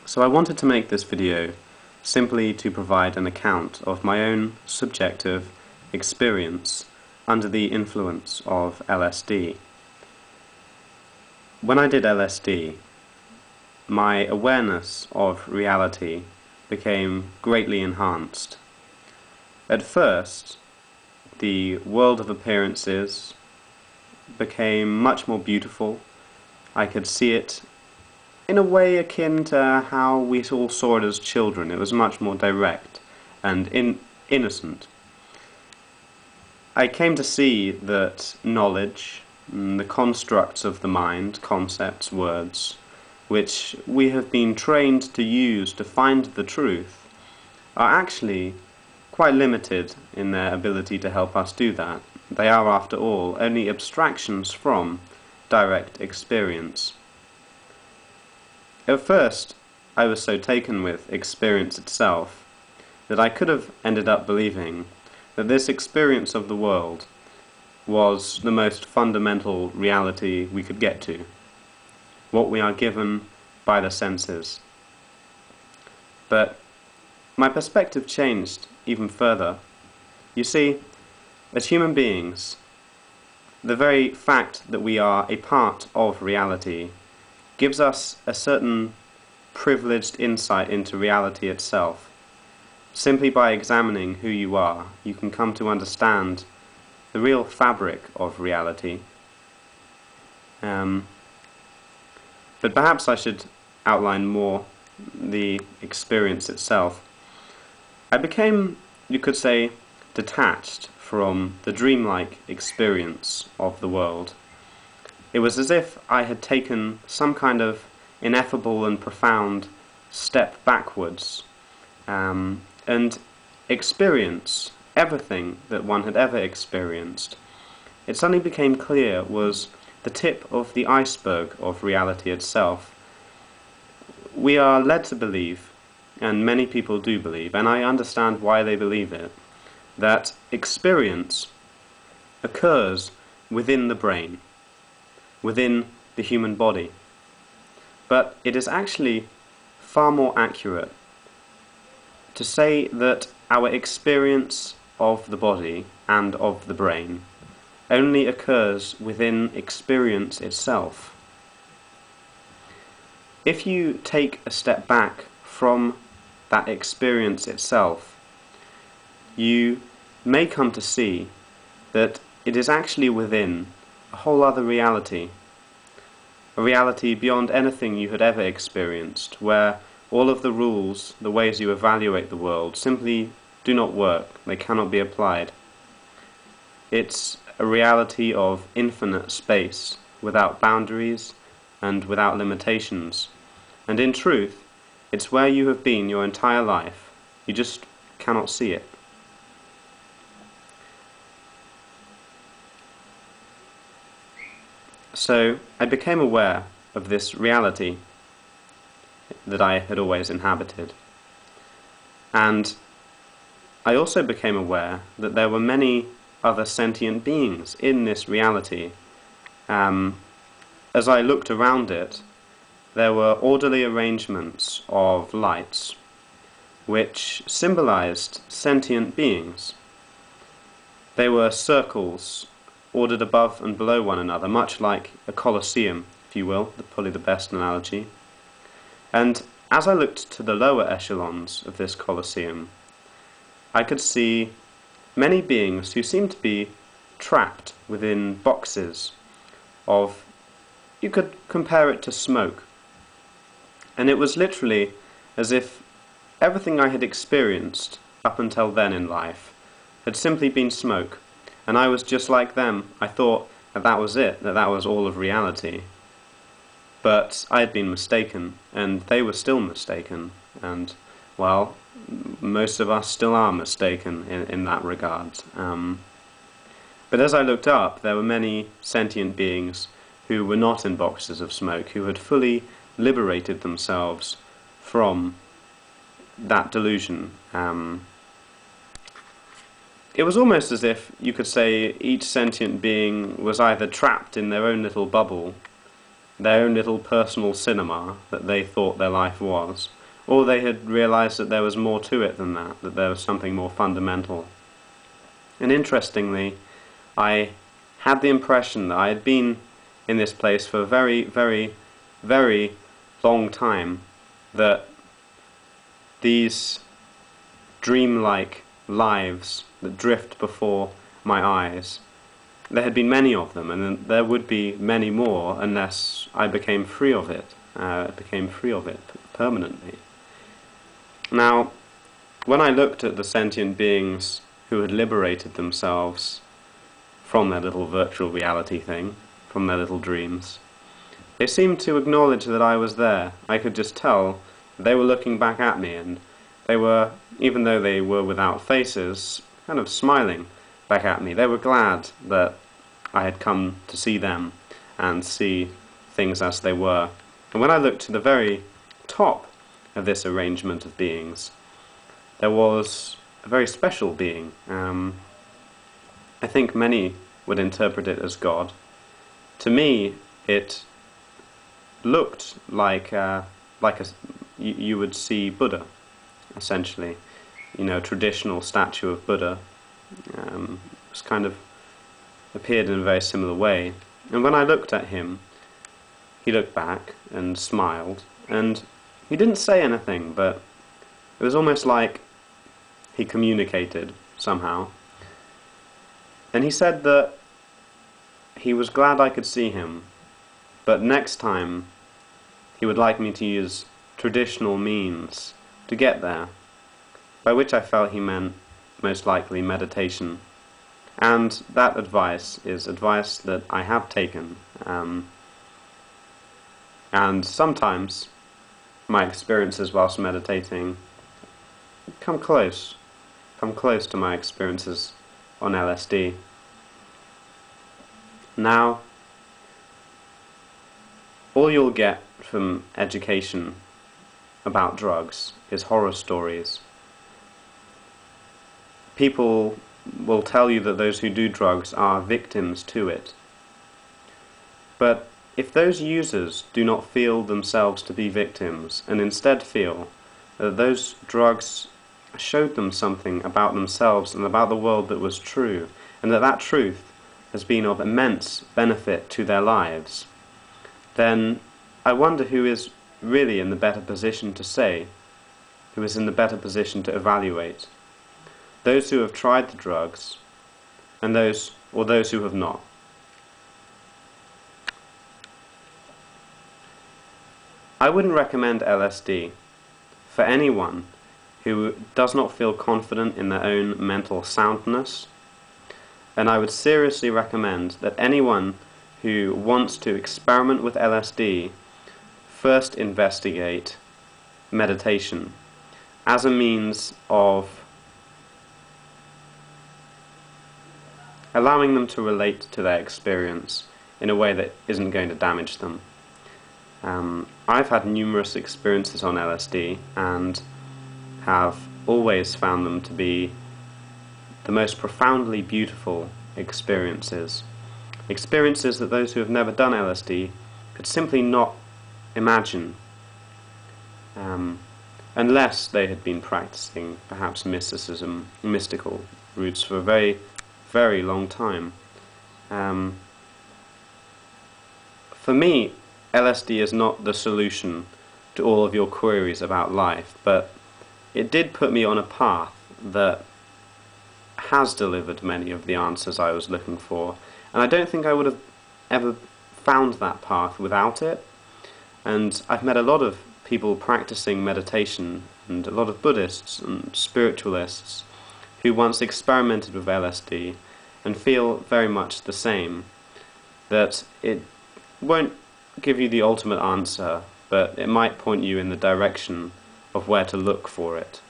So I wanted to make this video simply to provide an account of my own subjective experience under the influence of LSD. When I did LSD, my awareness of reality became greatly enhanced. At first, the world of appearances became much more beautiful. I could see it in a way akin to how we all saw it as children. It was much more direct and innocent. I came to see that knowledge, the constructs of the mind, concepts, words, which we have been trained to use to find the truth, are actually quite limited in their ability to help us do that. They are, after all, only abstractions from direct experience. At first, I was so taken with experience itself that I could have ended up believing that this experience of the world was the most fundamental reality we could get to, what we are given by the senses. But my perspective changed even further. You see, as human beings, the very fact that we are a part of reality gives us a certain privileged insight into reality itself. Simply by examining who you are, you can come to understand the real fabric of reality. But perhaps I should outline more the experience itself. I became, you could say, detached from the dreamlike experience of the world. It was as if I had taken some kind of ineffable and profound step backwards and experience everything that one had ever experienced. It suddenly became clear was the tip of the iceberg of reality itself. We are led to believe, and many people do believe, and I understand why they believe it, that experience occurs within the brain, within the human body. But it is actually far more accurate to say that our experience of the body and of the brain only occurs within experience itself. If you take a step back from that experience itself, you may come to see that it is actually within a whole other reality, a reality beyond anything you had ever experienced, where all of the rules, the ways you evaluate the world, simply do not work, they cannot be applied. It's a reality of infinite space, without boundaries and without limitations. And in truth, it's where you have been your entire life. You just cannot see it. So I became aware of this reality that I had always inhabited. And I also became aware that there were many other sentient beings in this reality. As I looked around it, there were orderly arrangements of lights which symbolized sentient beings. They were circles ordered above and below one another, much like a colosseum, if you will, probably the best analogy. And as I looked to the lower echelons of this colosseum, I could see many beings who seemed to be trapped within boxes of, you could compare it to smoke. And it was literally as if everything I had experienced up until then in life had simply been smoke. And I was just like them. I thought that that was it, that that was all of reality. But I had been mistaken, and they were still mistaken. And, well, most of us still are mistaken in that regard. But as I looked up, there were many sentient beings who were not in boxes of smoke, who had fully liberated themselves from that delusion. It was almost as if you could say each sentient being was either trapped in their own little bubble, their own little personal cinema that they thought their life was, or they had realized that there was more to it than that, that there was something more fundamental. And interestingly, I had the impression that I had been in this place for a very, very, very long time, that these dreamlike lives that drift before my eyes, there had been many of them, and there would be many more unless I became free of it, permanently. Now, when I looked at the sentient beings who had liberated themselves from their little virtual reality thing, from their little dreams, they seemed to acknowledge that I was there. I could just tell they were looking back at me, and they were, even though they were without faces, kind of smiling back at me. They were glad that I had come to see them and see things as they were. And when I looked to the very top of this arrangement of beings, there was a very special being. I think many would interpret it as God. To me, it looked like you would see Buddha, essentially. You know, a traditional statue of Buddha. Was kind of appeared in a very similar way. And when I looked at him, he looked back and smiled, and he didn't say anything, but it was almost like he communicated somehow. And he said that he was glad I could see him, but next time he would like me to use traditional means to get there, by which I felt he meant most likely meditation. And that advice is advice that I have taken, and sometimes my experiences whilst meditating come close to my experiences on LSD. Now, all you'll get from education about drugs is horror stories. People will tell you that those who do drugs are victims to it. But if those users do not feel themselves to be victims, and instead feel that those drugs showed them something about themselves and about the world that was true, and that that truth has been of immense benefit to their lives, then I wonder who is really in the better position to say, who is in the better position to evaluate. Those who have tried the drugs, and those who have not. I wouldn't recommend LSD for anyone who does not feel confident in their own mental soundness, and I would seriously recommend that anyone who wants to experiment with LSD first investigate meditation as a means of allowing them to relate to their experience in a way that isn't going to damage them. I've had numerous experiences on LSD and have always found them to be the most profoundly beautiful experiences. Experiences that those who have never done LSD could simply not imagine, unless they had been practicing perhaps mystical routes for a very, very long time. For me, LSD is not the solution to all of your queries about life, but it did put me on a path that has delivered many of the answers I was looking for, and I don't think I would have ever found that path without it. And I've met a lot of people practicing meditation, and a lot of Buddhists and spiritualists who once experimented with LSD and feel very much the same, that it won't give you the ultimate answer, but it might point you in the direction of where to look for it.